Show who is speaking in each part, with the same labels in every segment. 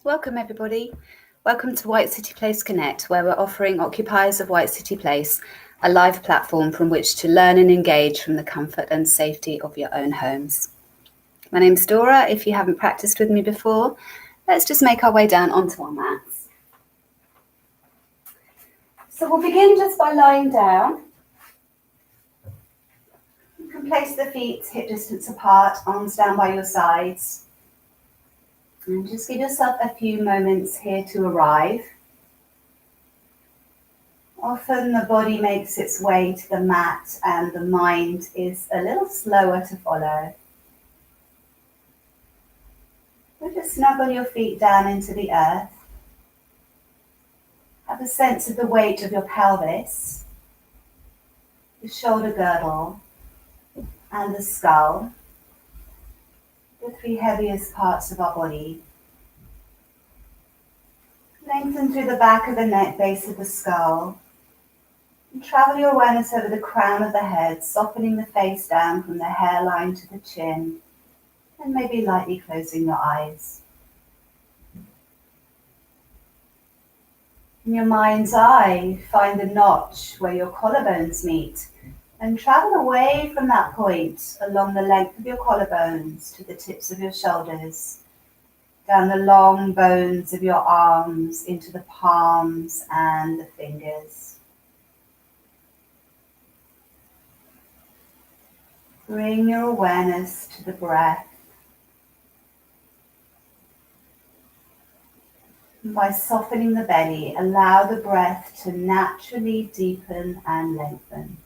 Speaker 1: Welcome everybody. Welcome to White City Place Connect, where we're offering occupiers of White City Place a live platform from which to learn and engage from the comfort and safety of your own homes. My name's Dora. If you haven't practiced with me before, let's just make our way down onto our mats. So we'll begin just by lying down. You can place the feet hip distance apart, arms down by your sides. And just give yourself a few moments here to arrive. Often the body makes its way to the mat and the mind is a little slower to follow. So just snuggle your feet down into the earth. Have a sense of the weight of your pelvis, the shoulder girdle, and the skull, the three heaviest parts of our body. Lengthen through the back of the neck, base of the skull. And travel your awareness over the crown of the head, softening the face down from the hairline to the chin, and maybe lightly closing your eyes. In your mind's eye, find the notch where your collarbones meet, and travel away from that point along the length of your collarbones to the tips of your shoulders, down the long bones of your arms into the palms and the fingers. Bring your awareness to the breath. And by softening the belly, allow the breath to naturally deepen and lengthen.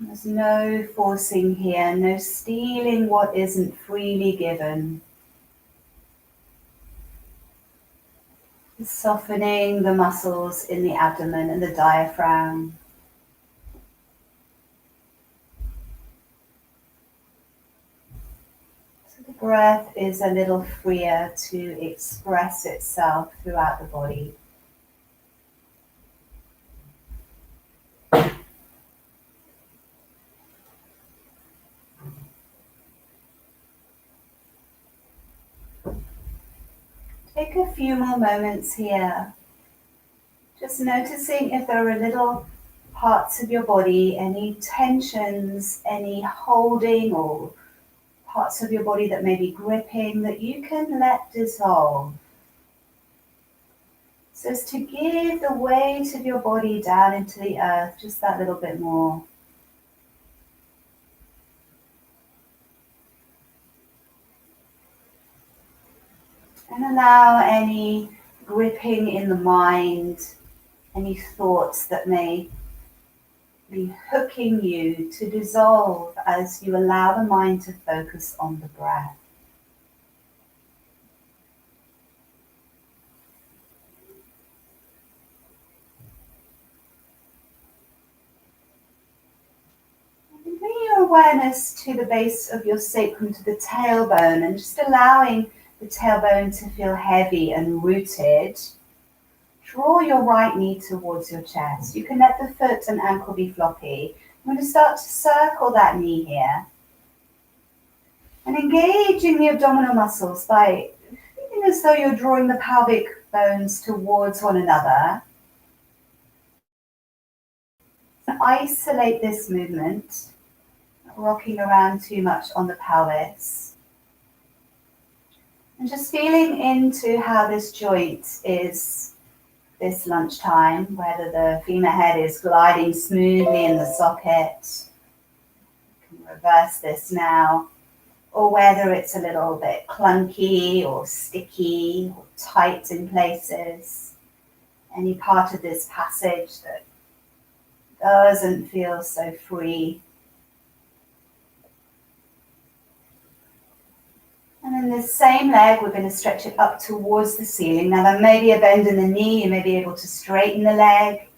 Speaker 1: There's no forcing here, no stealing what isn't freely given. Softening the muscles in the abdomen and the diaphragm. So the breath is a little freer to express itself throughout the body. Take a few more moments here, just noticing if there are little parts of your body, any tensions, any holding or parts of your body that may be gripping that you can let dissolve. So as to give the weight of your body down into the earth just that little bit more. And allow any gripping in the mind, any thoughts that may be hooking you to dissolve as you allow the mind to focus on the breath. And bring your awareness to the base of your sacrum, to the tailbone, and just allowing the tailbone to feel heavy and rooted. Draw your right knee towards your chest. You can let the foot and ankle be floppy. I'm going to start to circle that knee here. And engaging the abdominal muscles by feeling as though you're drawing the pelvic bones towards one another. Isolate this movement, not rocking around too much on the pelvis. And just feeling into how this joint is this lunchtime, whether the femur head is gliding smoothly in the socket. You can reverse this now. Or whether it's a little bit clunky or sticky or tight in places. Any part of this passage that doesn't feel so free. And then this same leg, we're going to stretch it up towards the ceiling. Now there may be a bend in the knee, you may be able to straighten the leg,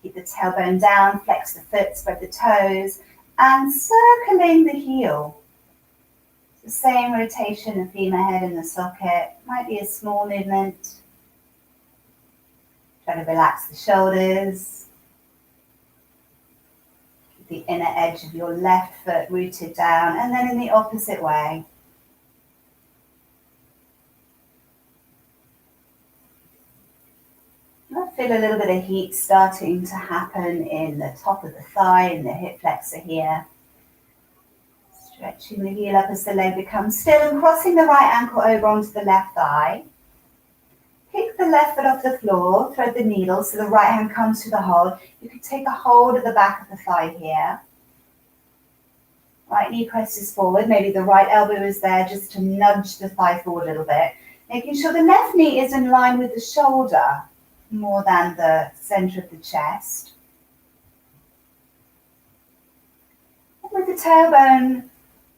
Speaker 1: keep the tailbone down, flex the foot, spread the toes, and circling the heel. The same rotation of femur head in the socket, might be a small movement. Try to relax the shoulders. the inner edge of your left foot rooted down, and then in the opposite way. I feel a little bit of heat starting to happen in the top of the thigh, in the hip flexor here. Stretching the heel up as the leg becomes still and crossing the right ankle over onto the left thigh. Pick the left foot off the floor, thread the needle so the right hand comes to the hold. You could take a hold of the back of the thigh here. Right knee presses forward, maybe the right elbow is there just to nudge the thigh forward a little bit. Making sure the left knee is in line with the shoulder more than the center of the chest. And with the tailbone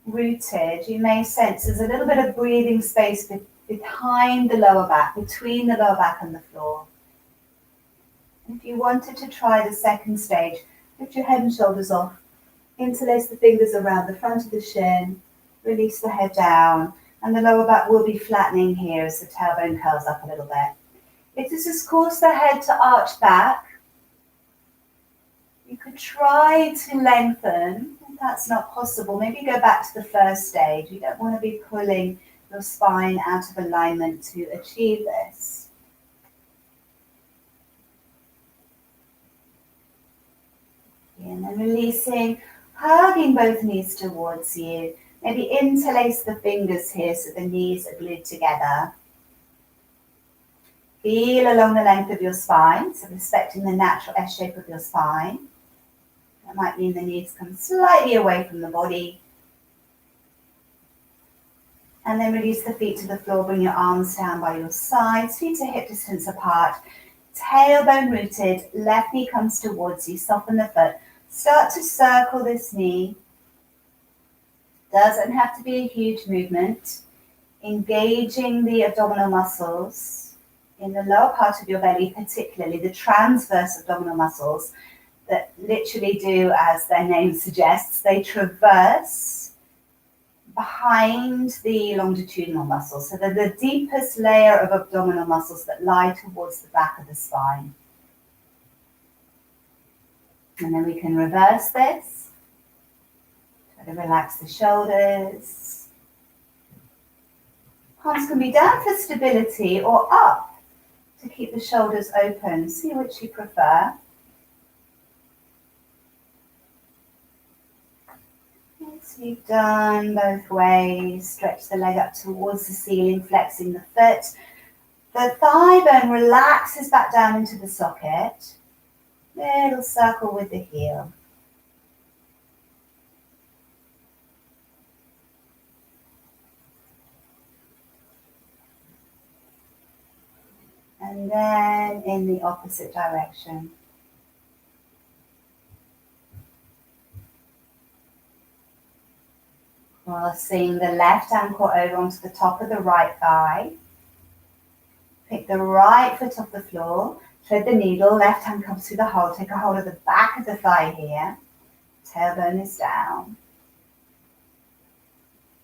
Speaker 1: rooted, you may sense there's a little bit of breathing space behind the lower back, between the lower back and the floor. If you wanted to try the second stage, lift your head and shoulders off. Interlace the fingers around the front of the shin, release the head down, and the lower back will be flattening here as the tailbone curls up a little bit. If this has caused the head to arch back, you could try to lengthen. If that's not possible, maybe go back to the first stage. You don't want to be pulling your spine out of alignment to achieve this. And then releasing, hugging both knees towards you. Maybe interlace the fingers here so the knees are glued together. Feel along the length of your spine, so respecting the natural S shape of your spine. That might mean the knees come slightly away from the body. And then release the feet to the floor, bring your arms down by your sides, feet to hip distance apart. Tailbone rooted, left knee comes towards you, soften the foot. Start to circle this knee. Doesn't have to be a huge movement. Engaging the abdominal muscles in the lower part of your belly, particularly the transverse abdominal muscles that literally do as their name suggests, they traverse behind the longitudinal muscles. So they're the deepest layer of abdominal muscles that lie towards the back of the spine. And then we can reverse this. Try to relax the shoulders. Palms can be down for stability or up to keep the shoulders open. See which you prefer. Once you've done both ways, stretch the leg up towards the ceiling, flexing the foot. The thigh bone relaxes back down into the socket. Little circle with the heel. And then in the opposite direction. Crossing the left ankle over onto the top of the right thigh. Pick the right foot off the floor. Thread the needle, left hand comes through the hole. Take a hold of the back of the thigh here. Tailbone is down.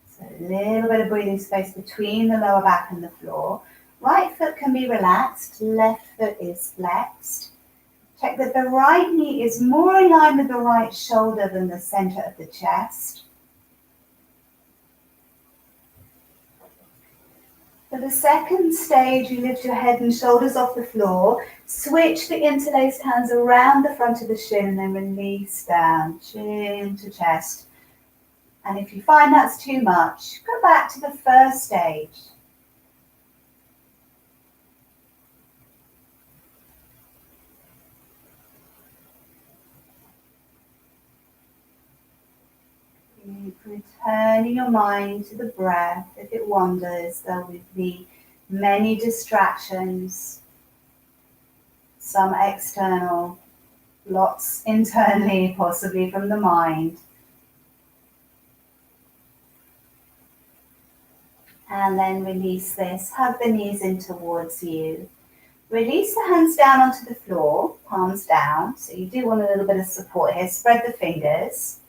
Speaker 1: So a little bit of breathing space between the lower back and the floor. Right foot can be relaxed, left foot is flexed. Check that the right knee is more in line with the right shoulder than the center of the chest. For the second stage, you lift your head and shoulders off the floor. Switch the interlaced hands around the front of the shin and then release down, chin to chest. And if you find that's too much, go back to the first stage. Returning your mind to the breath. If it wanders, there will be many distractions, some external, lots internally, possibly from the mind. And then release this, hug the knees in towards you. Release the hands down onto the floor, palms down. So you do want a little bit of support here. Spread the fingers.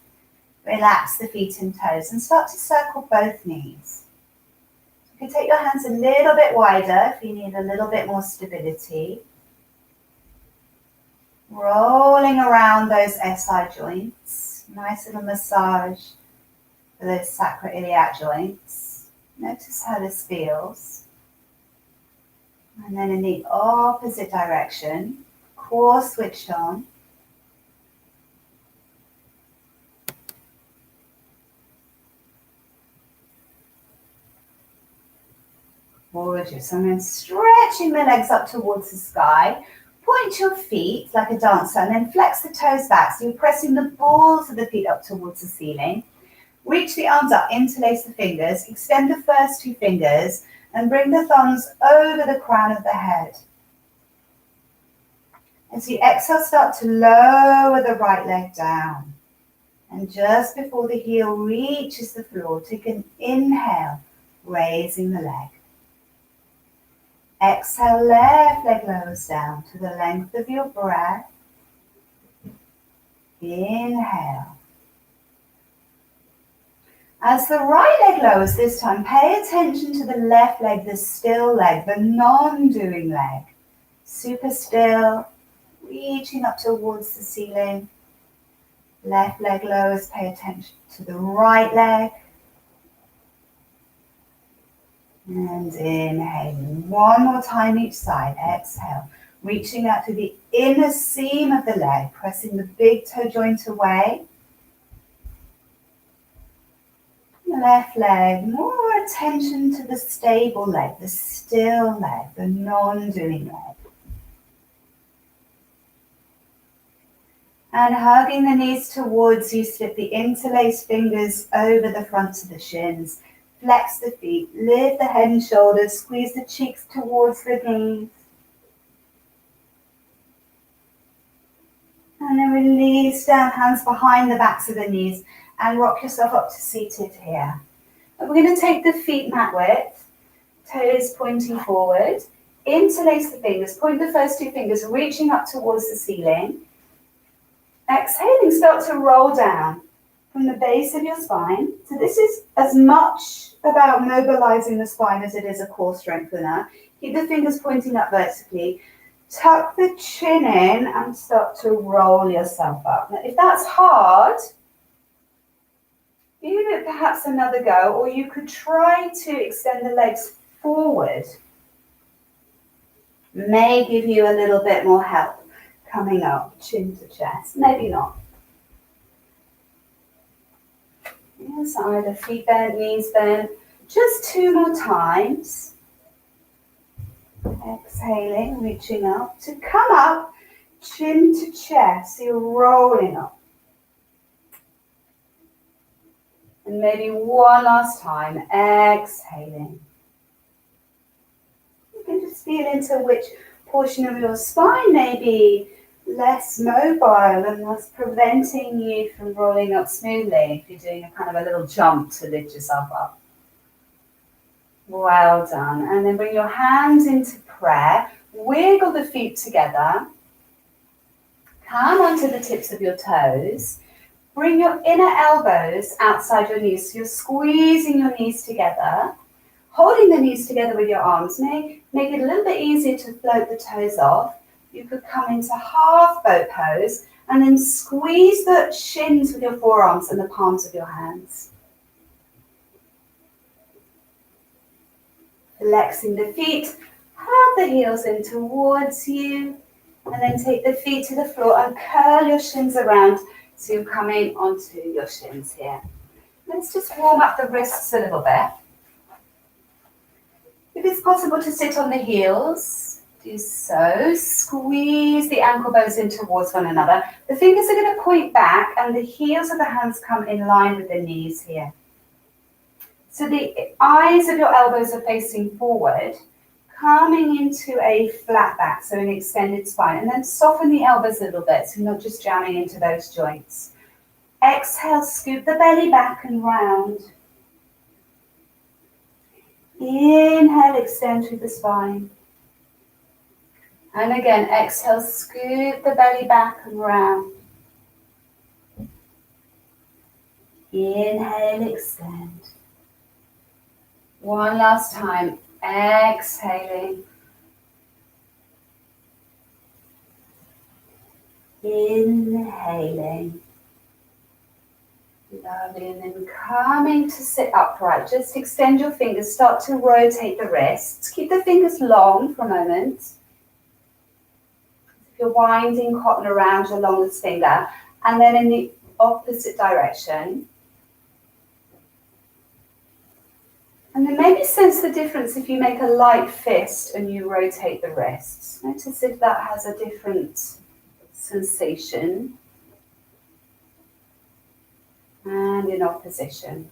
Speaker 1: Relax the feet and toes and start to circle both knees. You can take your hands a little bit wider if you need a little bit more stability. Rolling around those SI joints. Nice little massage for those sacroiliac joints. Notice how this feels. And then in the opposite direction, core switched on. Gorgeous. And then stretching the legs up towards the sky. Point your feet like a dancer and then flex the toes back. So you're pressing the balls of the feet up towards the ceiling. Reach the arms up, interlace the fingers, extend the first two fingers and bring the thumbs over the crown of the head. As you exhale, start to lower the right leg down. And just before the heel reaches the floor, take an inhale, raising the leg. Exhale, left leg lowers down to the length of your breath. Inhale. As the right leg lowers this time, pay attention to the left leg, the still leg, the non-doing leg. Super still, reaching up towards the ceiling. Left leg lowers, pay attention to the right leg. And inhaling. One more time each side. Exhale. Reaching out to the inner seam of the leg, pressing the big toe joint away. Left leg, more attention to the stable leg, the still leg, the non-doing leg. And hugging the knees towards you, slip the interlaced fingers over the fronts of the shins. Flex the feet, lift the head and shoulders, squeeze the cheeks towards the knees. And then release down, hands behind the backs of the knees and rock yourself up to seated here. And we're going to take the feet mat width, toes pointing forward, interlace the fingers, point the first two fingers reaching up towards the ceiling. Exhaling, start to roll down from the base of your spine. So this is as much about mobilizing the spine as it is a core strengthener. Keep the fingers pointing up vertically. Tuck the chin in and start to roll yourself up. Now, if that's hard, give it perhaps another go, or you could try to extend the legs forward. May give you a little bit more help coming up, chin to chest. Maybe not. Yes, either feet bent, knees bent. Just 2 more times. Exhaling, reaching up to come up, chin to chest. So you're rolling up. And maybe one last time, exhaling. You can just feel into which portion of your spine may be less mobile and thus preventing you from rolling up smoothly if you're doing a kind of a little jump to lift yourself up. Well done. And then bring your hands into prayer. Wiggle the feet together. Come onto the tips of your toes. Bring your inner elbows outside your knees. So you're squeezing your knees together. Holding the knees together with your arms may make it a little bit easier to float the toes off. You could come into half boat pose and then squeeze the shins with your forearms and the palms of your hands. Flexing the feet, hug the heels in towards you, and then take the feet to the floor and curl your shins around so you're coming onto your shins here. Let's just warm up the wrists a little bit. If it's possible to sit on the heels, do so. Squeeze the ankle bones in towards one another. The fingers are going to point back and the heels of the hands come in line with the knees here. So the eyes of your elbows are facing forward, coming into a flat back, so an extended spine, and then soften the elbows a little bit, so you're not just jamming into those joints. Exhale, scoop the belly back and round. Inhale, extend through the spine. And again, exhale, scoop the belly back and round. Inhale, extend. One last time, exhaling. Inhaling. Lovely, and then coming to sit upright. Just extend your fingers, start to rotate the wrists. Keep the fingers long for a moment. If you're winding cotton around your longest finger, and then in the opposite direction. And then maybe sense the difference if you make a light fist and you rotate the wrists. Notice if that has a different sensation. And in opposition.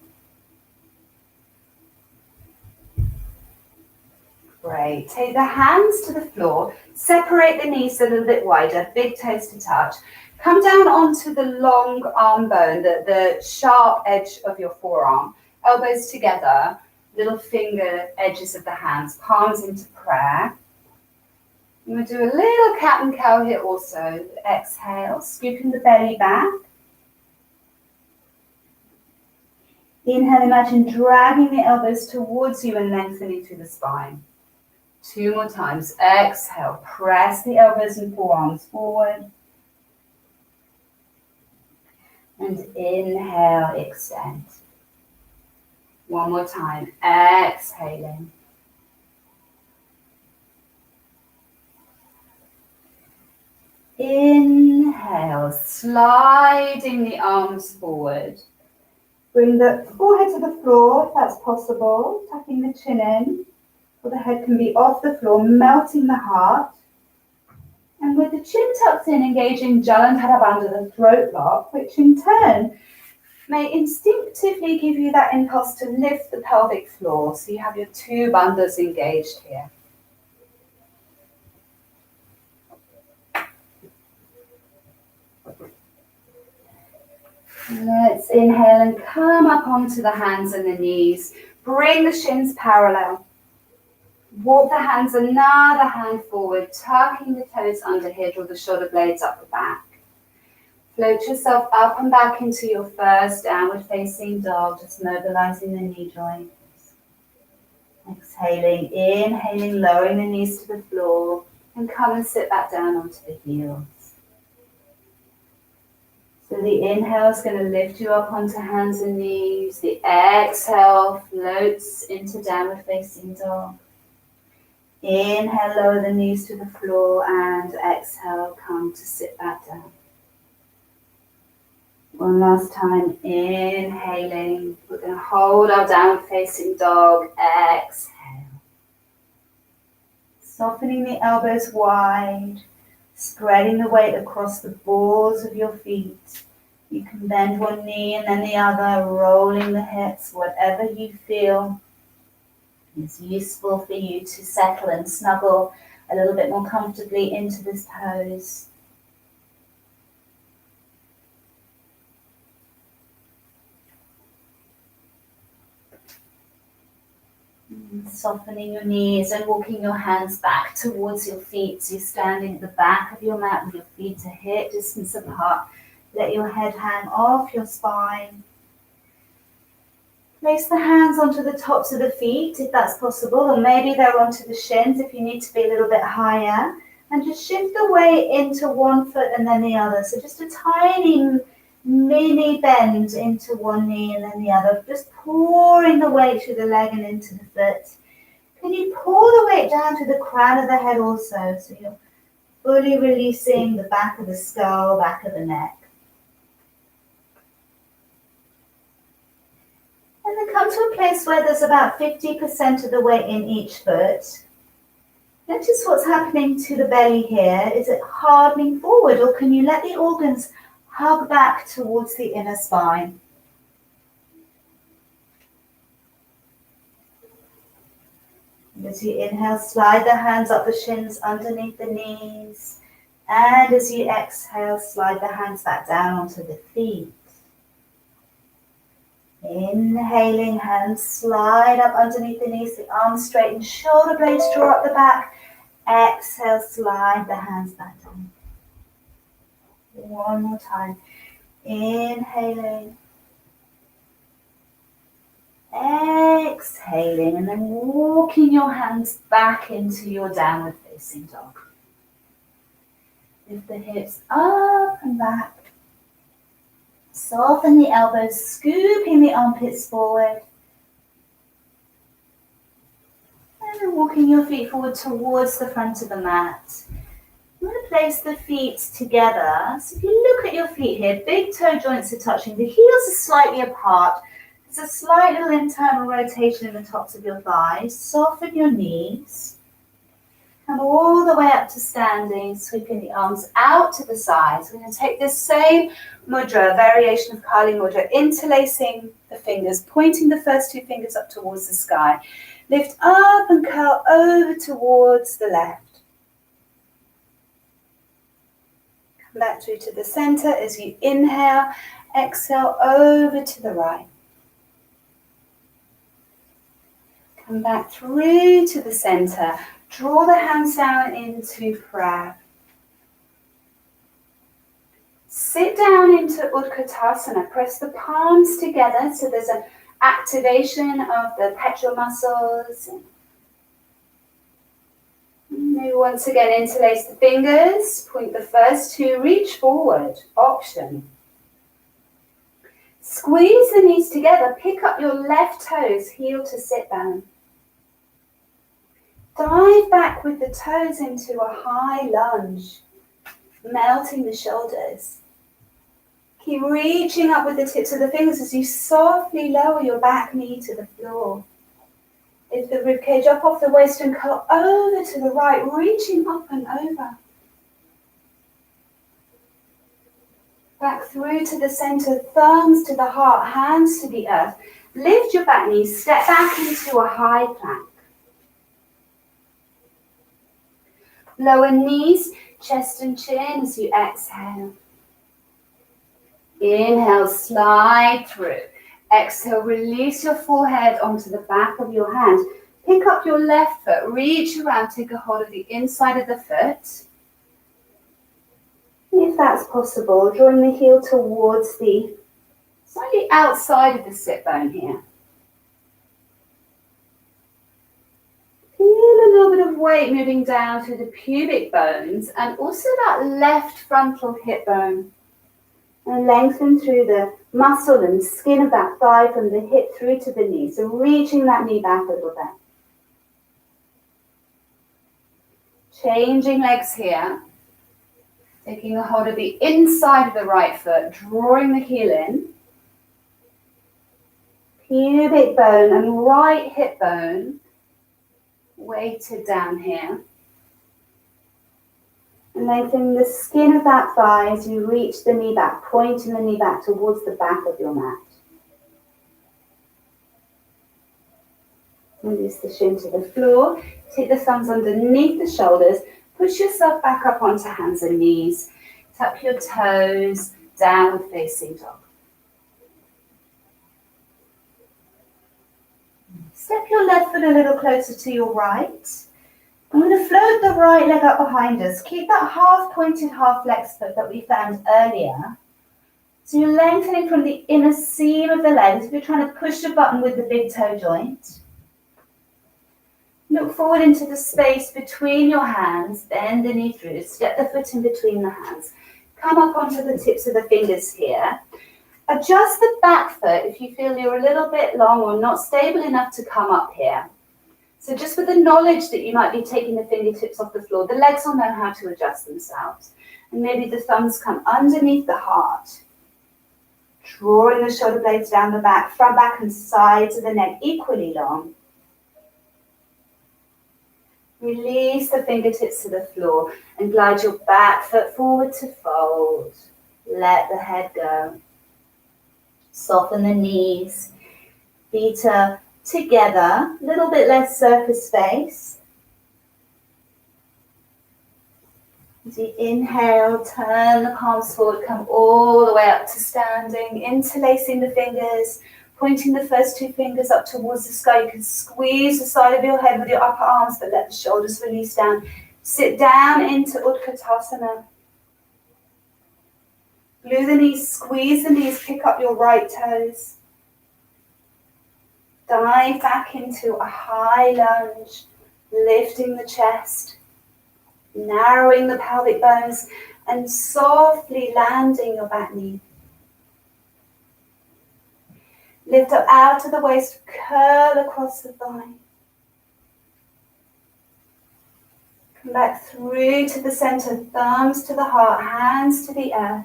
Speaker 1: Great. Take the hands to the floor. Separate the knees a little bit wider, big toes to touch. Come down onto the long arm bone, the sharp edge of your forearm. Elbows together, little finger edges of the hands, palms into prayer. I'm going to do a little cat and cow here also. Exhale, scooping the belly back. Inhale, imagine dragging the elbows towards you and lengthening through the spine. 2 more times. Exhale, press the elbows and forearms forward. And inhale, extend. 1 more time. Exhaling. Inhale, sliding the arms forward. Bring the forehead to the floor if that's possible, tucking the chin in, or the head can be off the floor, melting the heart. And with the chin tucked in, engaging Jalandhara Bandha, the throat lock, which in turn may instinctively give you that impulse to lift the pelvic floor. So you have your 2 bandhas engaged here. Let's inhale and come up onto the hands and the knees. Bring the shins parallel. Walk the hands another hand forward, tucking the toes under here, draw the shoulder blades up the back. Float yourself up and back into your first downward facing dog, just mobilizing the knee joints. Exhaling, inhaling, lowering the knees to the floor, and come and sit back down onto the heels. So the inhale is going to lift you up onto hands and knees. The exhale floats into downward facing dog. Inhale, lower the knees to the floor, and exhale, come to sit back down. One last time, inhaling. We're going to hold our downward facing dog. Exhale. Softening the elbows wide. Spreading the weight across the balls of your feet. You can bend one knee and then the other, rolling the hips, whatever you feel is useful for you to settle and snuggle a little bit more comfortably into this pose. Softening your knees and walking your hands back towards your feet. So you're standing at the back of your mat with your feet a hip distance apart. Let your head hang off your spine. Place the hands onto the tops of the feet if that's possible, or maybe they're onto the shins if you need to be a little bit higher. And just shift the weight into one foot and then the other. So just a tiny mini bend into one knee and then the other, just pouring the weight through the leg and into the foot. Can you pour the weight down to the crown of the head also, so you're fully releasing the back of the skull, back of the neck. And then come to a place where there's about 50% of the weight in each foot. Notice what's happening to the belly here. Is it hardening forward, or can you let the organs hug back towards the inner spine? And as you inhale, slide the hands up the shins underneath the knees. And as you exhale, slide the hands back down onto the feet. Inhaling, hands slide up underneath the knees, the arms straighten, shoulder blades draw up the back. Exhale, slide the hands back down. One more time. Inhaling. Exhaling, and then walking your hands back into your downward facing dog. Lift the hips up and back. Soften the elbows, scooping the armpits forward. And walking your feet forward towards the front of the mat. I'm going to place the feet together. So if you look at your feet here, big toe joints are touching. The heels are slightly apart. There's a slight little internal rotation in the tops of your thighs. Soften your knees. Come all the way up to standing, sweeping the arms out to the sides. We're going to take this same mudra, variation of Kali mudra, interlacing the fingers, pointing the first two fingers up towards the sky. Lift up and curl over towards the left. Come back through to the center as you inhale, exhale over to the right. Come back through to the center. Draw the hands down into prayer. Sit down into Utkatasana. Press the palms together so there's an activation of the petrol muscles. Maybe once again interlace the fingers. Point the first two, reach forward. Option. Squeeze the knees together. Pick up your left toes, heel to sit down. Dive back with the toes into a high lunge, melting the shoulders. Keep reaching up with the tips of the fingers as you softly lower your back knee to the floor. Lift the ribcage up off the waist and curl over to the right, reaching up and over. Back through to the center, thumbs to the heart, hands to the earth. Lift your back knee, step back into a high plank. Lower knees, chest and chin as you exhale. Inhale, slide through. Exhale, release your forehead onto the back of your hand. Pick up your left foot, reach around, take a hold of the inside of the foot. If that's possible, drawing the heel towards the slightly outside of the sit bone here. Feel a little bit of weight moving down through the pubic bones and also that left frontal hip bone. And lengthen through the muscle and skin of that thigh from the hip through to the knee. So reaching that knee back a little bit. Changing legs here. Taking a hold of the inside of the right foot, drawing the heel in. Pubic bone and right hip bone weighted down here. And lengthening the skin of that thigh as you reach the knee back, pointing the knee back towards the back of your mat. Release the shin to the floor. Take the thumbs underneath the shoulders. Push yourself back up onto hands and knees. Tuck your toes, downward facing dog. Step your left foot a little closer to your right. I'm going to float the right leg up behind us. Keep that half pointed, half flexed foot that we found earlier. So you're lengthening from the inner seam of the legs. If you're trying to push a button with the big toe joint. Look forward into the space between your hands. Bend the knee through. Step the foot in between the hands. Come up onto the tips of the fingers here. Adjust the back foot if you feel you're a little bit long or not stable enough to come up here. So just with the knowledge that you might be taking the fingertips off the floor, the legs will know how to adjust themselves. And maybe the thumbs come underneath the heart. Drawing the shoulder blades down the back, front, back and sides of the neck equally long. Release the fingertips to the floor and glide your back foot forward to fold. Let the head go. Soften the knees. Feet are together, a little bit less surface space. As you inhale, turn the palms forward, come all the way up to standing, interlacing the fingers, pointing the first two fingers up towards the sky. You can squeeze the side of your head with your upper arms, but let the shoulders release down. Sit down into Utkatasana. Glue the knees, squeeze the knees, pick up your right toes. Dive back into a high lunge, lifting the chest, narrowing the pelvic bones, and softly landing your back knee. Lift up out of the waist, curl across the thigh. Come back through to the center, thumbs to the heart, hands to the earth.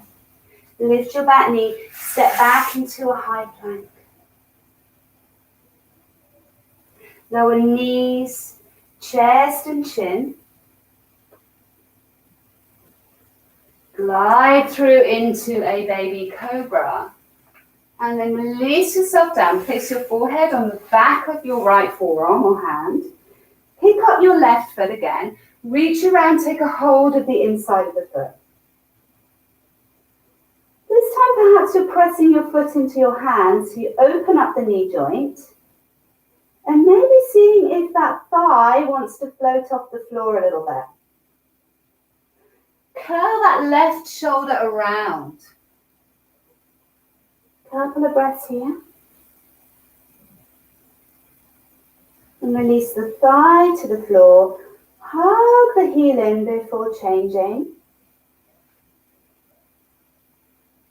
Speaker 1: Lift your back knee, step back into a high plank. Lower knees, chest and chin. Glide through into a baby cobra. And then release yourself down. Place your forehead on the back of your right forearm or hand. Pick up your left foot again. Reach around, take a hold of the inside of the foot. This time perhaps you're pressing your foot into your hand, so you open up the knee joint. And maybe seeing if that thigh wants to float off the floor a little bit. Curl that left shoulder around. Couple of breaths here. And release the thigh to the floor. Hug the heel in before changing.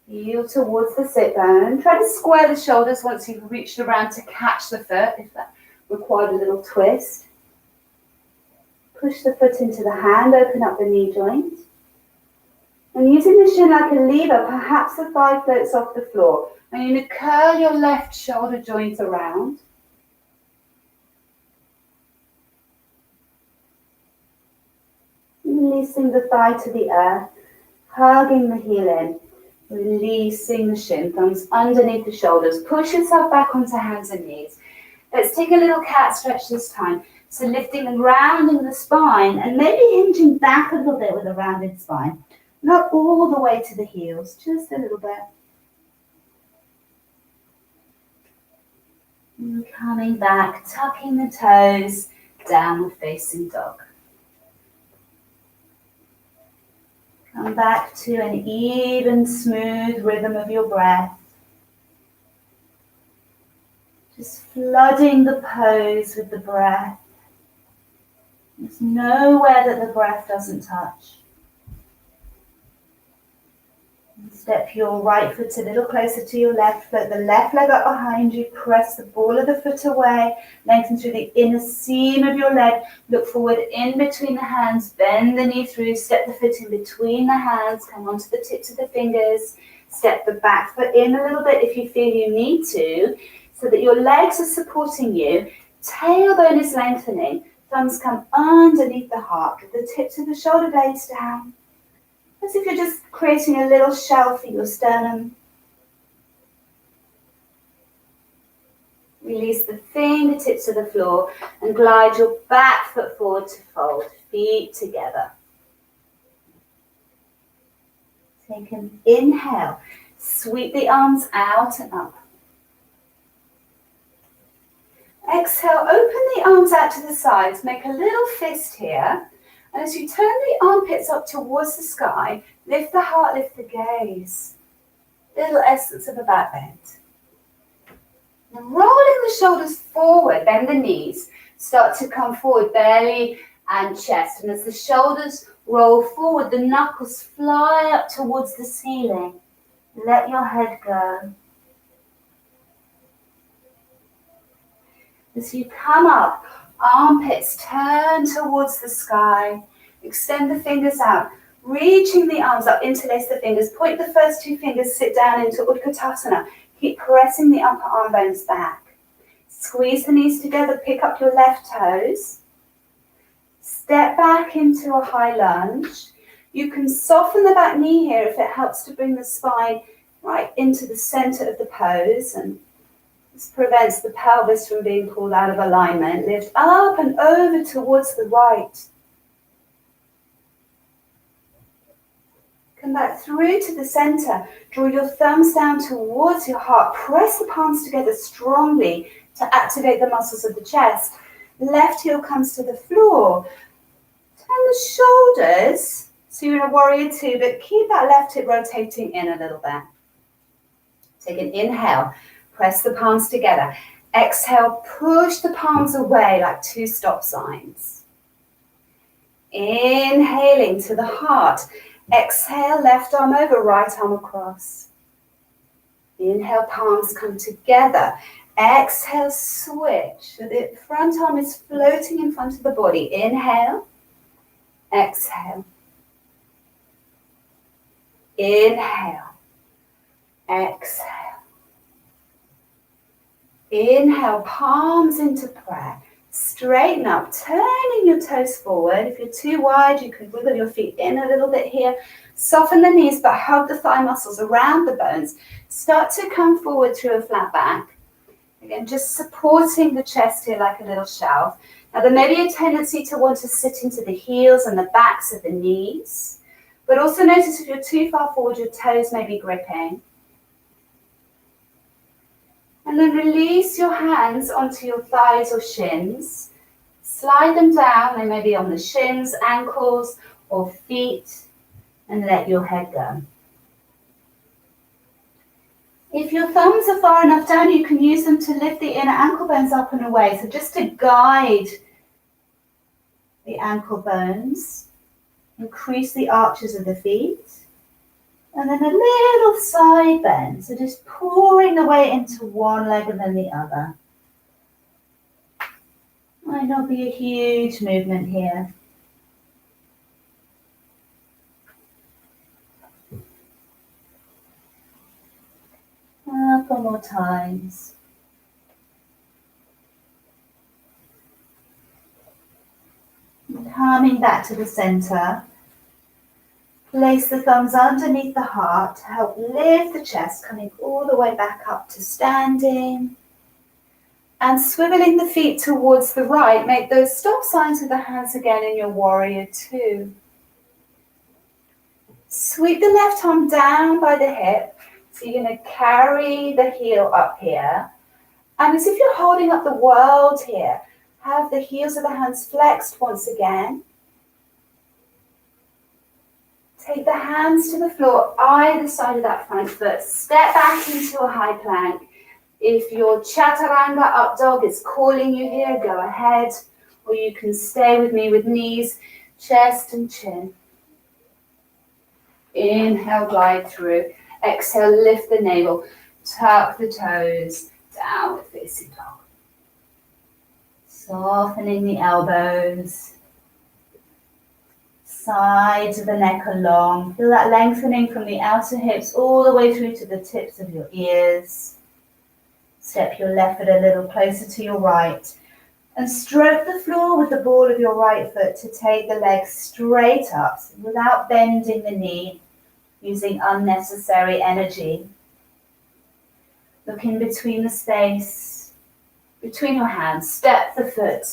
Speaker 1: Heel towards the sit bone. Try to square the shoulders once you've reached around to catch the foot, if that required a little twist. Push the foot into the hand, open up the knee joint. And using the shin like a lever, perhaps the thigh floats off the floor. And you're going to curl your left shoulder joint around. Releasing the thigh to the earth, hugging the heel in, releasing the shin, thumbs underneath the shoulders. Push yourself back onto hands and knees. Let's take a little cat stretch this time. So lifting and rounding the spine and maybe hinging back a little bit with a rounded spine. Not all the way to the heels, just a little bit. And coming back, tucking the toes, downward facing dog. Come back to an even, smooth rhythm of your breath. Just flooding the pose with the breath. There's nowhere that the breath doesn't touch. Step your right foot a little closer to your left foot. The left leg up behind you. Press the ball of the foot away. Lengthen through the inner seam of your leg. Look forward in between the hands. Bend the knee through. Step the foot in between the hands. Come onto the tips of the fingers. Step the back foot in a little bit if you feel you need to, so that your legs are supporting you. Tailbone is lengthening. Thumbs come underneath the heart. Get the tips of the shoulder blades down. As if you're just creating a little shell for your sternum. Release the fingertips to the floor and glide your back foot forward to fold, feet together. Take an inhale, sweep the arms out and up. Exhale, open the arms out to the sides, make a little fist here. And as you turn the armpits up towards the sky, lift the heart, lift the gaze. Little essence of a back bend. Now rolling the shoulders forward, bend the knees. Start to come forward, belly and chest. And as the shoulders roll forward, the knuckles fly up towards the ceiling. Let your head go. As you come up, armpits turn towards the sky. Extend the fingers out. Reaching the arms up, interlace the fingers. Point the first two fingers, sit down into Utkatasana. Keep pressing the upper arm bones back. Squeeze the knees together, pick up your left toes. Step back into a high lunge. You can soften the back knee here if it helps to bring the spine right into the center of the pose, and this prevents the pelvis from being pulled out of alignment. Lift up and over towards the right. Come back through to the center. Draw your thumbs down towards your heart. Press the palms together strongly to activate the muscles of the chest. Left heel comes to the floor. Turn the shoulders, so you're in a warrior two, but keep that left hip rotating in a little bit. Take an inhale. Press the palms together. Exhale, push the palms away like two stop signs. Inhaling to the heart. Exhale, left arm over, right arm across. Inhale, palms come together. Exhale, switch. So the front arm is floating in front of the body. Inhale, exhale. Inhale, exhale. Inhale, palms into prayer. Straighten up, turning your toes forward. If you're too wide, you can wiggle your feet in a little bit here. Soften the knees, but hug the thigh muscles around the bones. Start to come forward through a flat back. Again, just supporting the chest here like a little shelf. Now, there may be a tendency to want to sit into the heels and the backs of the knees. But also notice if you're too far forward, your toes may be gripping. And then release your hands onto your thighs or shins. Slide them down. They may be on the shins, ankles, or feet. And let your head go. If your thumbs are far enough down, you can use them to lift the inner ankle bones up and away. So just to guide the ankle bones, increase the arches of the feet. And then a little side bend. So just pouring the weight into one leg and then the other. Might not be a huge movement here. A couple more times. And coming back to the center. Place the thumbs underneath the heart to help lift the chest, coming all the way back up to standing. And swiveling the feet towards the right, make those stop signs with the hands again in your warrior two. Sweep the left arm down by the hip. So you're going to carry the heel up here. And as if you're holding up the world here, have the heels of the hands flexed once again. Take the hands to the floor, either side of that front foot. Step back into a high plank. If your chaturanga up dog is calling you here, go ahead. Or you can stay with me with knees, chest and chin. Inhale, glide through. Exhale, lift the navel. Tuck the toes. Downward facing dog. Softening the elbows. Sides of the neck are long. Feel that lengthening from the outer hips all the way through to the tips of your ears. Step your left foot a little closer to your right. And stroke the floor with the ball of your right foot to take the leg straight up without bending the knee, using unnecessary energy. Look in between the space, between your hands. Step the foot.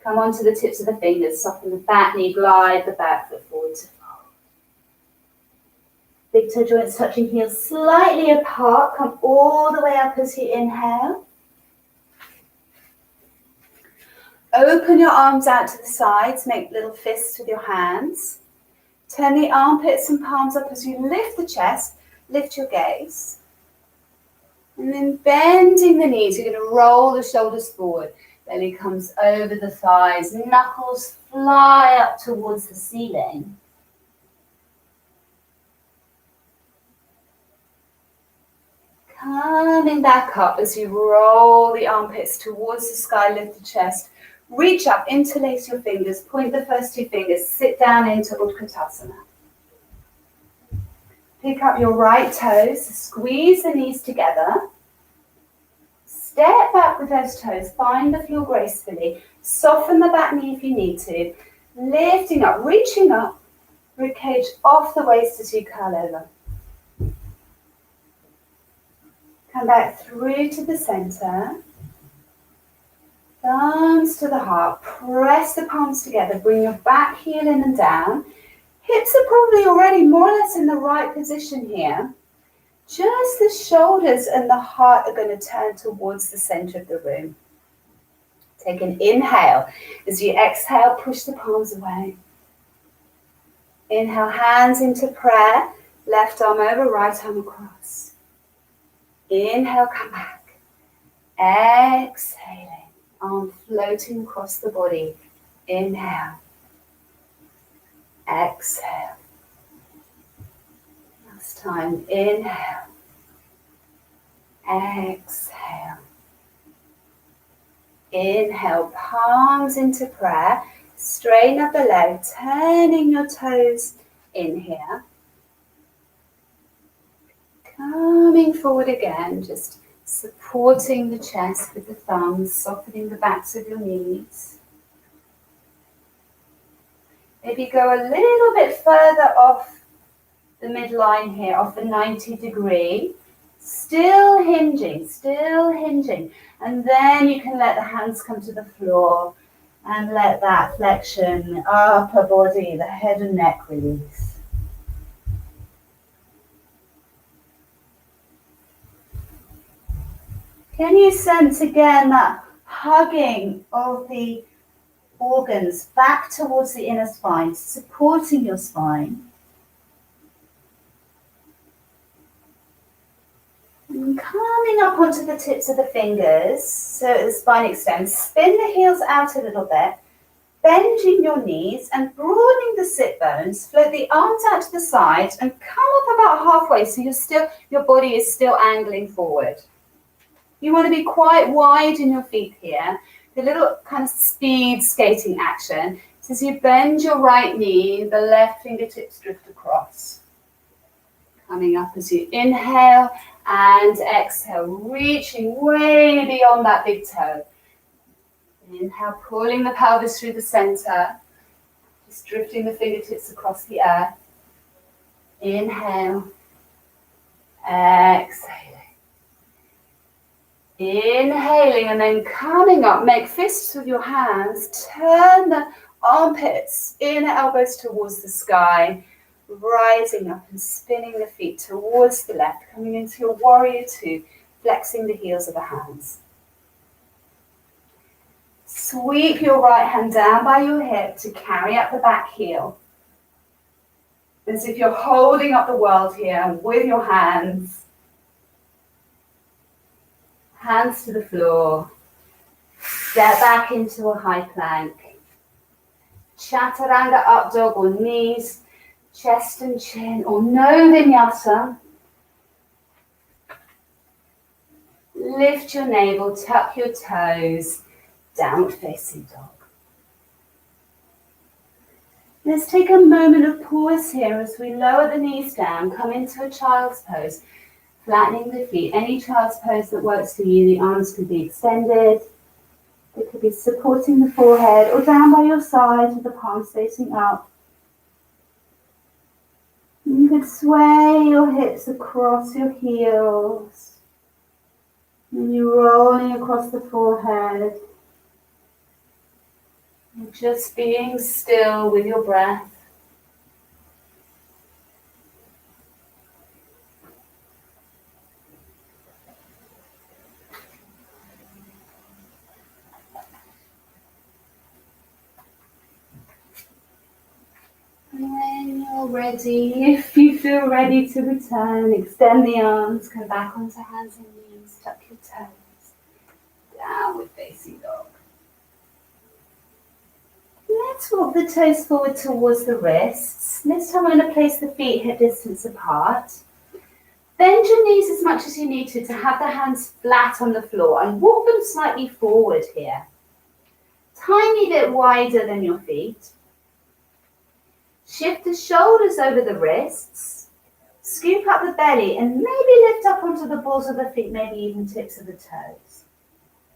Speaker 1: Come onto the tips of the fingers, soften the back knee, glide the back foot forward to fold. Big toe joints touching heels slightly apart. Come all the way up as you inhale. Open your arms out to the sides, make little fists with your hands. Turn the armpits and palms up as you lift the chest, lift your gaze. And then bending the knees, you're going to roll the shoulders forward. Belly comes over the thighs, knuckles fly up towards the ceiling. Coming back up as you roll the armpits towards the sky, lift the chest. Reach up, interlace your fingers, point the first two fingers, sit down into Utkatasana. Pick up your right toes, squeeze the knees together. Step back with those toes, find the floor gracefully. Soften the back knee if you need to. Lifting up, reaching up, ribcage off the waist as you curl over. Come back through to the center. Thumbs to the heart, press the palms together, bring your back heel in and down. Hips are probably already more or less in the right position here. Just the shoulders and the heart are going to turn towards the center of the room. Take an inhale. As you exhale, push the palms away. Inhale, hands into prayer. Left arm over, right arm across. Inhale, come back. Exhaling, arm floating across the body. Inhale. Exhale. time. Inhale. Exhale. Inhale, palms into prayer. Straighten up the leg, turning your toes in here. Coming forward again, just supporting the chest with the thumbs, softening the backs of your knees. Maybe go a little bit further off the midline here, off the 90 degree. Still hinging. And then you can let the hands come to the floor and let that flexion, upper body, the head and neck release. Can you sense again that hugging of the organs back towards the inner spine, supporting your spine? And coming up onto the tips of the fingers, so the spine extends. Spin the heels out a little bit, bending your knees and broadening the sit bones. Float the arms out to the side and come up about halfway, so your body is still angling forward. You want to be quite wide in your feet here. The little kind of speed skating action. So as you bend your right knee, the left fingertips drift across. Coming up as you inhale and exhale, reaching way beyond that big toe. Inhale, pulling the pelvis through the center, just drifting the fingertips across the earth. Inhale, exhaling. Inhaling and then coming up, make fists with your hands, turn the armpits, inner elbows towards the sky, rising up and spinning the feet towards the left, coming into your warrior two, flexing the heels of the hands. Sweep your right hand down by your hip to carry up the back heel. As if you're holding up the world here with your hands. Hands to the floor. Step back into a high plank. Chaturanga up dog or knees, chest and chin, or no vinyasa. Lift your navel, tuck your toes, downward facing dog. Let's take a moment of pause here as we lower the knees down, come into a child's pose. Flattening the feet, any child's pose that works for you. The arms can be extended. They could be supporting the forehead or down by your side with the palms facing up. You could sway your hips across your heels. And you're rolling across the forehead. And just being still with your breath. When you're ready, if you feel ready to return, extend the arms, come back onto hands and knees, tuck your toes, downward facing dog. Let's walk the toes forward towards the wrists. This time I'm going to place the feet hip distance apart. Bend your knees as much as you need to have the hands flat on the floor and walk them slightly forward here. Tiny bit wider than your feet. Shift the shoulders over the wrists, scoop up the belly and maybe lift up onto the balls of the feet, maybe even tips of the toes.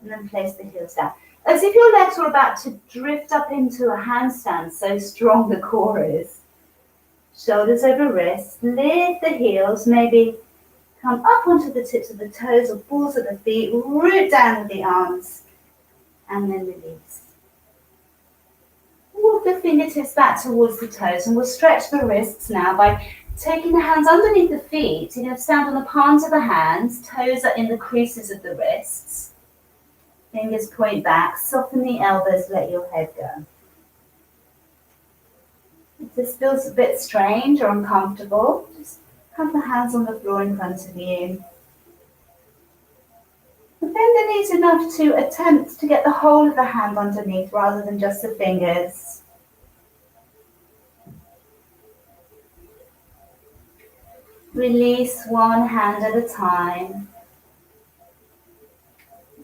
Speaker 1: And then place the heels down. As if your legs were about to drift up into a handstand, so strong the core is. Shoulders over wrists, lift the heels, maybe come up onto the tips of the toes or balls of the feet, root down with the arms, and then release. Walk the fingertips back towards the toes and we'll stretch the wrists now by taking the hands underneath the feet. You're going to stand on the palms of the hands, toes are in the creases of the wrists. Fingers point back, soften the elbows, let your head go. If this feels a bit strange or uncomfortable, just have the hands on the floor in front of you. Bend the knees enough to attempt to get the whole of the hand underneath rather than just the fingers. Release one hand at a time.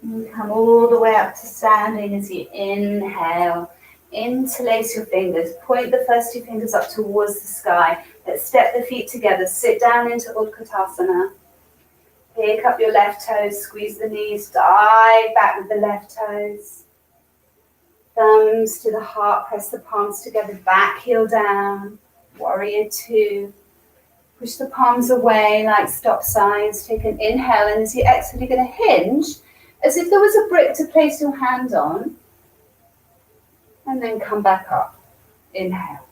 Speaker 1: And come all the way up to standing as you inhale. Interlace your fingers. Point the first two fingers up towards the sky. Let's step the feet together. Sit down into Utkatasana. Pick up your left toes. Squeeze the knees. Dive back with the left toes. Thumbs to the heart. Press the palms together. Back heel down. Warrior two. Push the palms away like stop signs. Take an inhale, and as you exhale, you're going to hinge as if there was a brick to place your hand on. And then come back up. Inhale.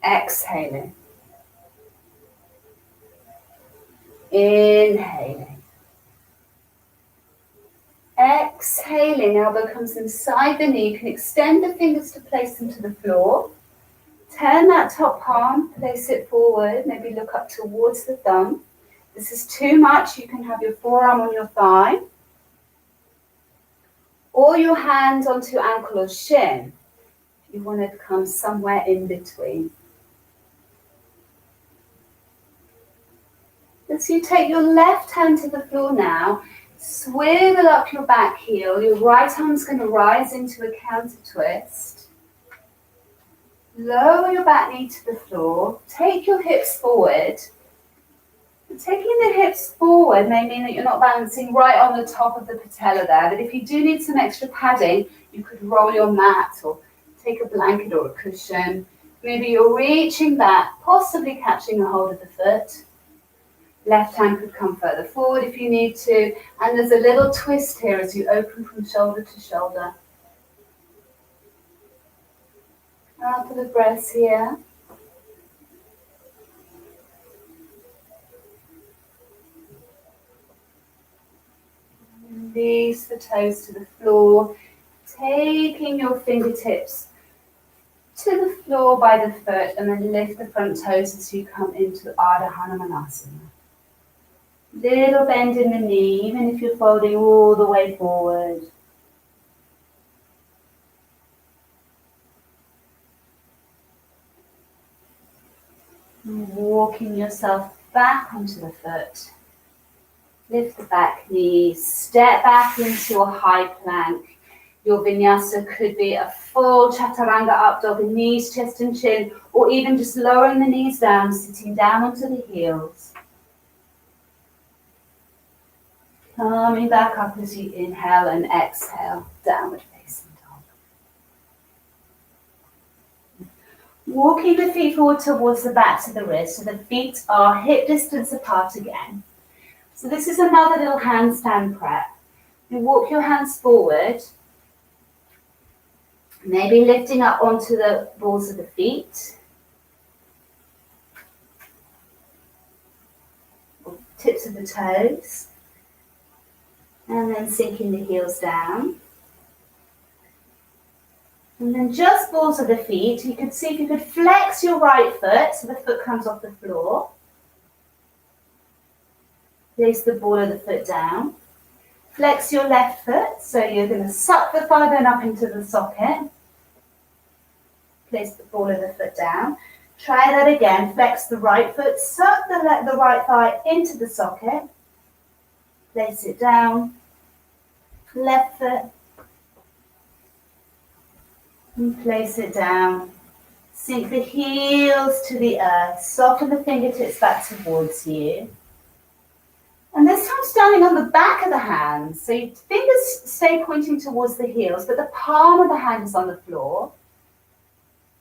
Speaker 1: Exhaling. Inhaling. Exhaling. Elbow comes inside the knee. You can extend the fingers to place them to the floor. Turn that top palm, place it forward, maybe look up towards the thumb. This is too much, you can have your forearm on your thigh. Or your hand onto ankle or shin. If you want to come somewhere in between. As you take your left hand to the floor now, swivel up your back heel. Your right arm's going to rise into a counter twist. Lower your back knee to the floor. Take your hips forward. Taking the hips forward may mean that you're not balancing right on the top of the patella there, but if you do need some extra padding, you could roll your mat or take a blanket or a cushion. Maybe you're reaching back, possibly catching a hold of the foot. Left hand could come further forward if you need to, and there's a little twist here as you open from shoulder to shoulder. Couple of breaths here. Release the toes to the floor, taking your fingertips to the floor by the foot, and then lift the front toes as you come into Ardha Hanumanasana. Little bend in the knee, even if you're folding all the way forward. Walking yourself back onto the foot. Lift the back knee, step back into a high plank. Your vinyasa could be a full chaturanga up dog, knees, chest and chin, or even just lowering the knees down, sitting down onto the heels. Coming back up as you inhale and exhale, downward facing dog. Walking the feet forward towards the back to the wrist, so the feet are hip distance apart again. So this is another little handstand prep. You walk your hands forward, maybe lifting up onto the balls of the feet, or tips of the toes, and then sinking the heels down. And then just balls of the feet. You could see if you could flex your right foot so the foot comes off the floor. Place the ball of the foot down. Flex your left foot, so you're going to suck the thigh bone up into the socket. Place the ball of the foot down. Try that again. Flex the right foot, suck the right thigh into the socket. Place it down. Left foot. And place it down. Sink the heels to the earth. Soften the fingertips back towards you. And this time standing on the back of the hands. So your fingers stay pointing towards the heels, but the palm of the hand is on the floor.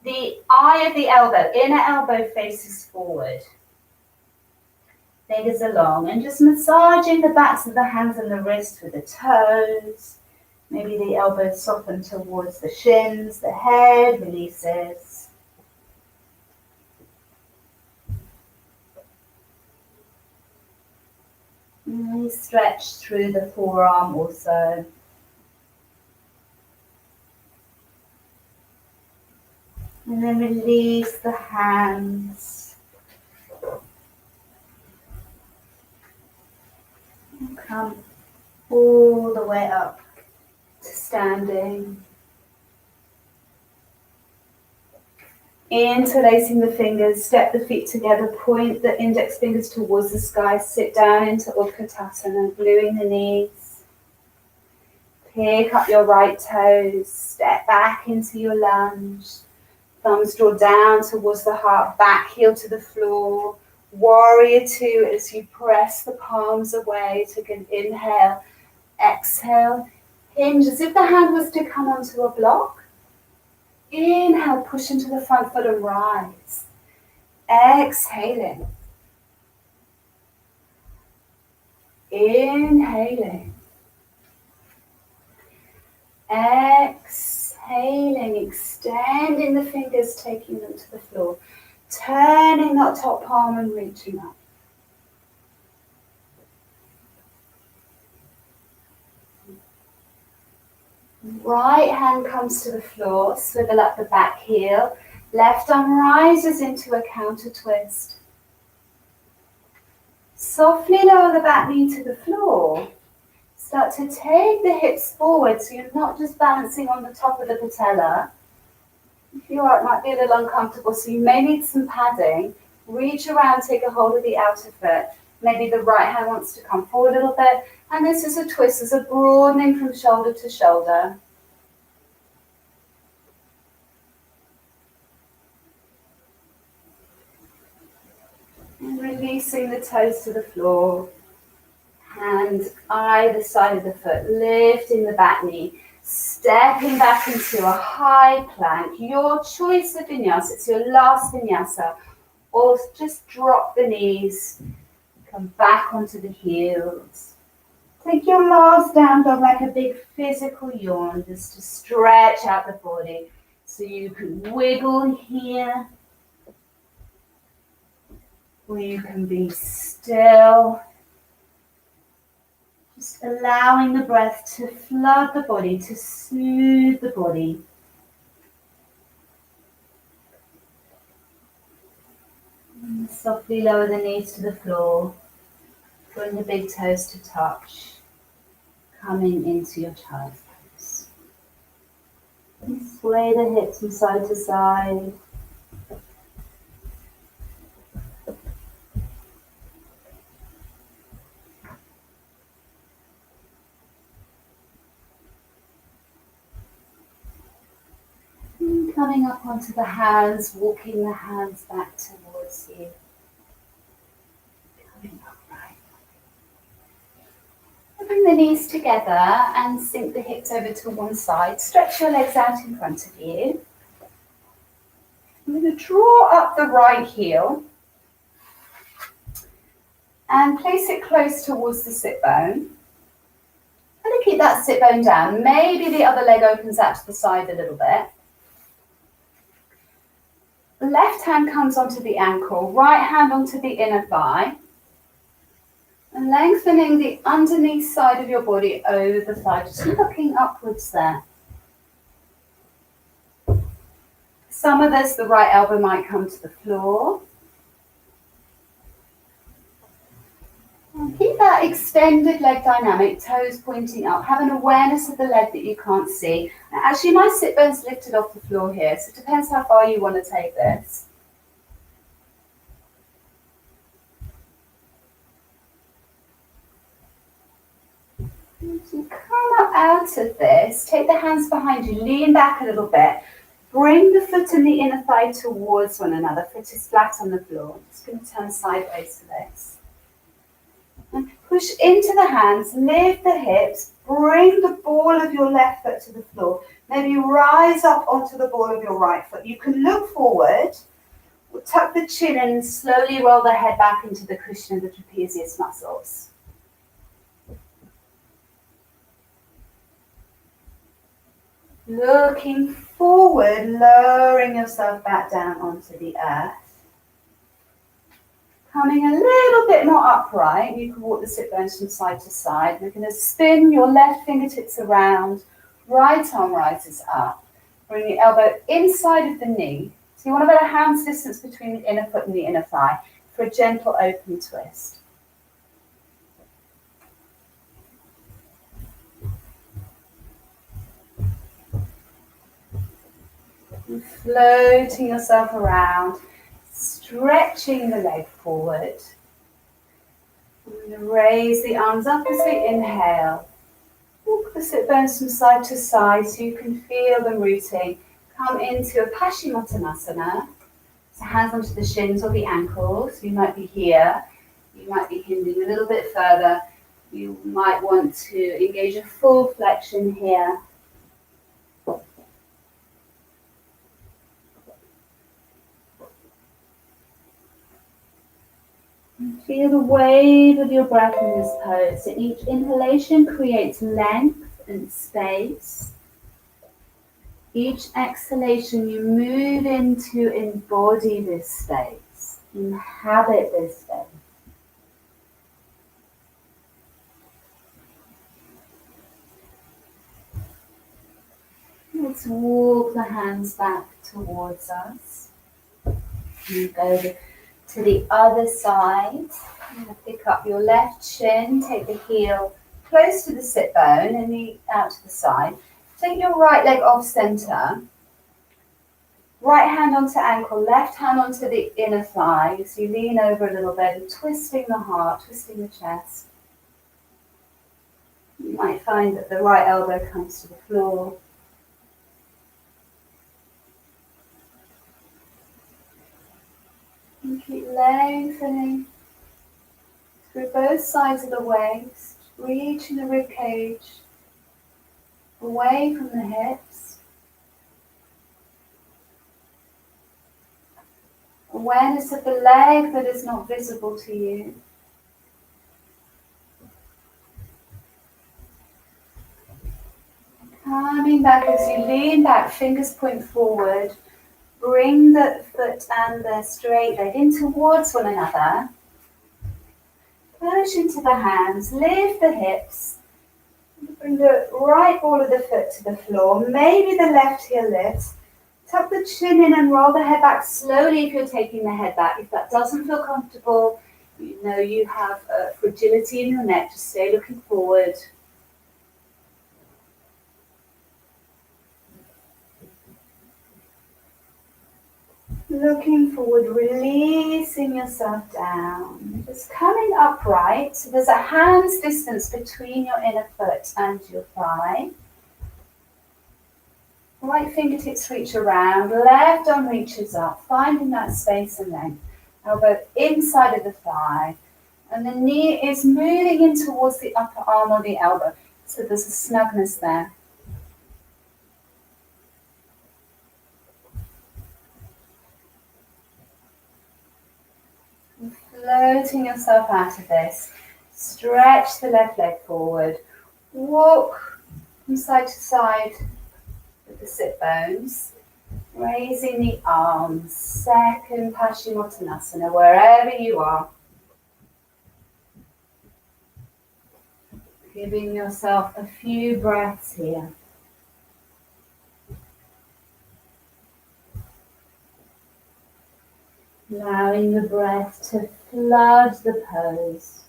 Speaker 1: The eye of the elbow, inner elbow faces forward. Fingers along and just massaging the backs of the hands and the wrists with the toes. Maybe the elbows soften towards the shins, the head releases. And stretch through the forearm also. And then release the hands. And come all the way up to standing. Interlacing the fingers, step the feet together, point the index fingers towards the sky, sit down into Utkatasana, gluing the knees. Pick up your right toes, step back into your lunge. Thumbs draw down towards the heart, back heel to the floor. Warrior two as you press the palms away. Take an inhale, exhale, hinge as if the hand was to come onto a block. Inhale, push into the front foot and rise. Exhaling. Inhaling. Exhaling, extending the fingers, taking them to the floor. Turning that top palm and reaching up. Right hand comes to the floor, swivel up the back heel. Left arm rises into a counter twist. Softly lower the back knee to the floor. Start to take the hips forward so you're not just balancing on the top of the patella. If you are, it might be a little uncomfortable, so you may need some padding. Reach around, take a hold of the outer foot. Maybe the right hand wants to come forward a little bit. And this is a twist, there's a broadening from shoulder to shoulder. And releasing the toes to the floor. Hands either side of the foot, lifting the back knee. Stepping back into a high plank. Your choice of vinyasa, it's your last vinyasa. Or just drop the knees. Come back onto the heels. Take your last down dog like a big physical yawn, just to stretch out the body. So you can wiggle here. Or you can be still. Just allowing the breath to flood the body, to soothe the body. And softly lower the knees to the floor. Bring the big toes to touch. Coming into your child's pose. And sway the hips from side to side. And coming up onto the hands, walking the hands back towards you. Coming upright. Bring the knees together and sink the hips over to one side. Stretch your legs out in front of you. I'm going to draw up the right heel and place it close towards the sit bone. I'm going to keep that sit bone down. Maybe the other leg opens out to the side a little bit. Left hand comes onto the ankle, right hand onto the inner thigh. And lengthening the underneath side of your body over the thigh, just looking upwards there. Some of this, the right elbow might come to the floor. And keep that extended leg dynamic, toes pointing up. Have an awareness of the leg that you can't see. Now, actually, my sit bone's lifted off the floor here, so it depends how far you want to take this. As you come up out of this, take the hands behind you, lean back a little bit. Bring the foot and the inner thigh towards one another. Foot is flat on the floor. I'm just going to turn sideways for this. And push into the hands, lift the hips, bring the ball of your left foot to the floor. Maybe rise up onto the ball of your right foot. You can look forward, tuck the chin and slowly roll the head back into the cushion of the trapezius muscles. Looking forward, lowering yourself back down onto the earth. Coming a little bit more upright, you can walk the sit bones from side to side. We're going to spin your left fingertips around, right arm rises up. Bring the elbow inside of the knee. So you want about a hand's distance between the inner foot and the inner thigh for a gentle open twist. And floating yourself around, stretching the leg forward. And raise the arms up as we inhale. Walk the sit bones from side to side so you can feel them rooting. Come into a Paschimottanasana. So hands onto the shins or the ankles. You might be here. You might be hinging a little bit further. You might want to engage a full flexion here. And feel the wave of your breath in this pose. So each inhalation creates length and space. Each exhalation, you move into embody this space, inhabit this space. Let's walk the hands back towards us. And go to the other side. Pick up your left shin, take the heel close to the sit bone and knee out to the side. Take your right leg off center. Right hand onto ankle, left hand onto the inner thigh. So you lean over a little bit and twisting the heart, twisting the chest. You might find that the right elbow comes to the floor. And keep lengthening through both sides of the waist, reaching the rib cage, away from the hips. Awareness of the leg that is not visible to you. Coming back as you lean back, fingers point forward. Bring the foot and the straight leg in towards one another. Push into the hands, lift the hips. Bring the right ball of the foot to the floor. Maybe the left heel lifts. Tuck the chin in and roll the head back slowly if you're taking the head back. If that doesn't feel comfortable, you know you have fragility in your neck. Just stay looking forward. Looking forward, releasing yourself down. Just coming upright. So there's a hand's distance between your inner foot and your thigh. Right fingertips reach around, left arm reaches up, finding that space and length. Elbow inside of the thigh. And the knee is moving in towards the upper arm or the elbow. So there's a snugness there. Floating yourself out of this. Stretch the left leg forward. Walk from side to side with the sit bones. Raising the arms. Second Paschimottanasana, wherever you are. Giving yourself a few breaths here. Allowing the breath to flood the pose.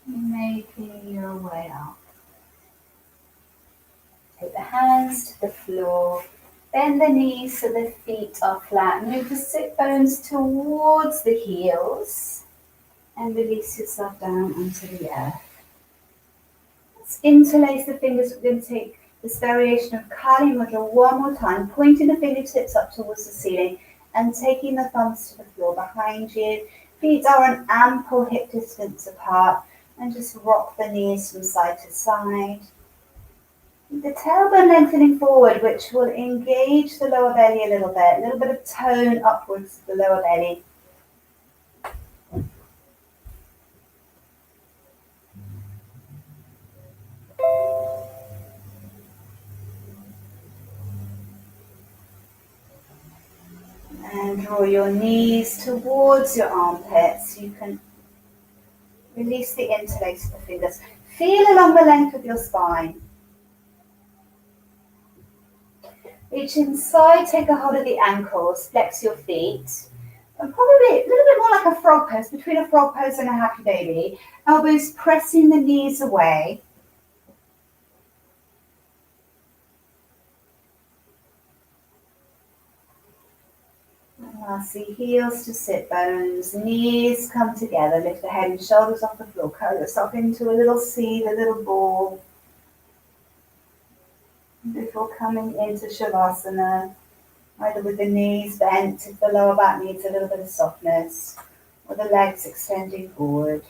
Speaker 1: Making your way up. Take the hands to the floor. Bend the knees so the feet are flat. Move the sit bones towards the heels. And release yourself down onto the earth. Let's interlace the fingers. We're going to take this variation of Kali Mudra one more time, pointing the fingertips up towards the ceiling and taking the thumbs to the floor behind you. Feet are an ample hip distance apart and just rock the knees from side to side. The tailbone lengthening forward, which will engage the lower belly a little bit of tone upwards to the lower belly. And draw your knees towards your armpits. You can release the interlace of the fingers. Feel along the length of your spine. Reach inside, take a hold of the ankles, flex your feet. And probably a little bit more like a frog pose, between a frog pose and a happy baby. Elbows pressing the knees away. And lastly, heels to sit bones, knees come together, lift the head and shoulders off the floor, curl yourself into a little seed, a little ball. Before coming into Shavasana, either with the knees bent if the lower back needs a little bit of softness, or the legs extending forward.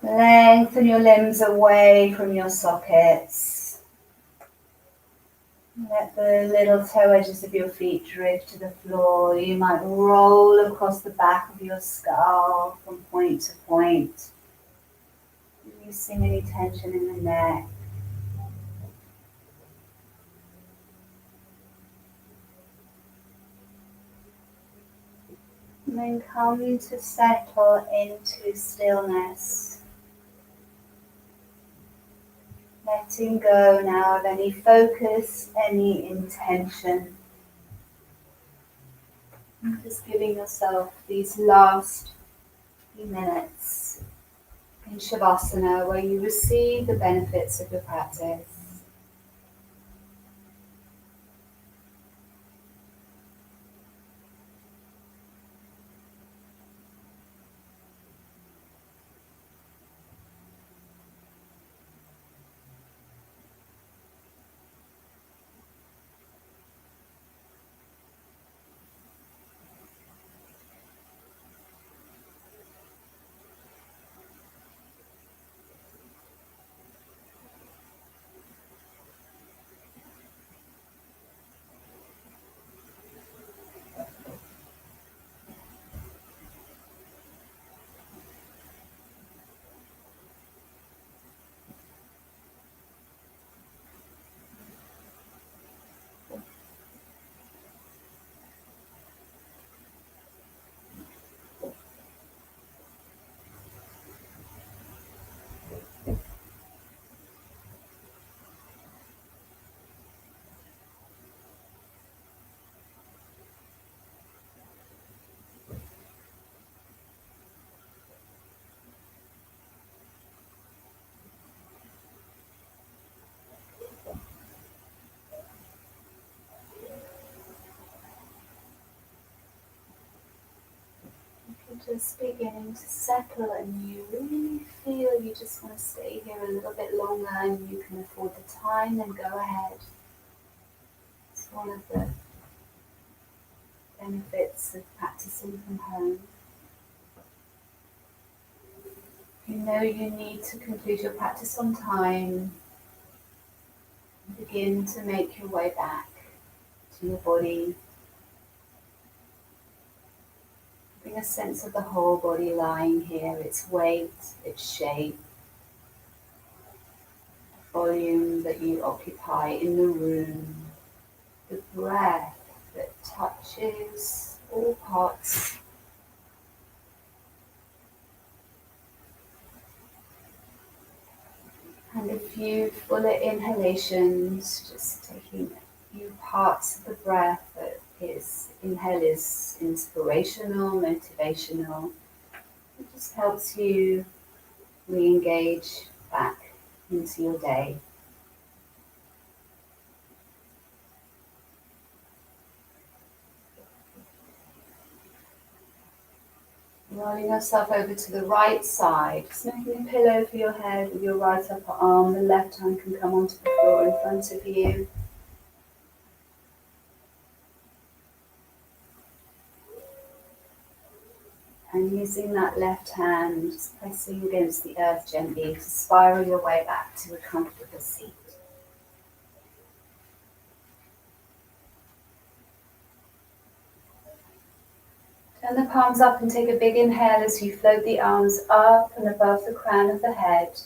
Speaker 1: Lengthen your limbs away from your sockets. Let the little toe edges of your feet drift to the floor. You might roll across the back of your skull from point to point, releasing any tension in the neck. And then come to settle into stillness. Letting go now of any focus, any intention. And just giving yourself these last few minutes in Shavasana where you receive the benefits of your practice. Just beginning to settle, and you really feel you just want to stay here a little bit longer and you can afford the time, then go ahead. It's one of the benefits of practicing from home. You know you need to conclude your practice on time. Begin to make your way back to your body. Bring a sense of the whole body lying here, its weight, its shape, the volume that you occupy in the room, the breath that touches all parts. And a few fuller inhalations, just taking a few parts of the breath that inhale is inspirational, motivational. It just helps you re-engage back into your day. Rolling yourself over to the right side, just making a pillow for your head with your right upper arm. The left hand can come onto the floor in front of you. And using that left hand, just pressing against the earth gently to spiral your way back to a comfortable seat. Turn the palms up and take a big inhale as you float the arms up and above the crown of the head.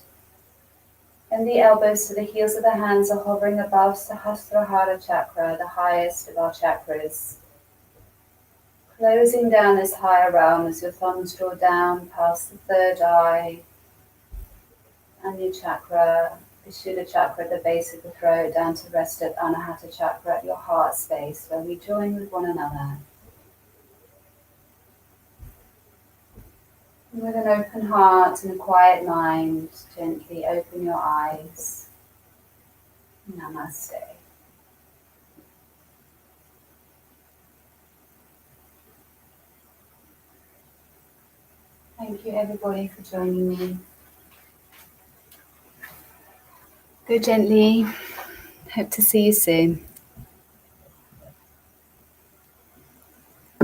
Speaker 1: And the elbows to the heels of the hands are hovering above Sahasrahara chakra, the highest of our chakras. Closing down this higher realm as your thumbs draw down past the third eye and your chakra, Vishuddha chakra at the base of the throat, down to the rest of Anahata chakra at your heart space, where we join with one another. And with an open heart and a quiet mind, gently open your eyes. Namaste. Thank you everybody for joining me. Go gently. Hope to see you soon.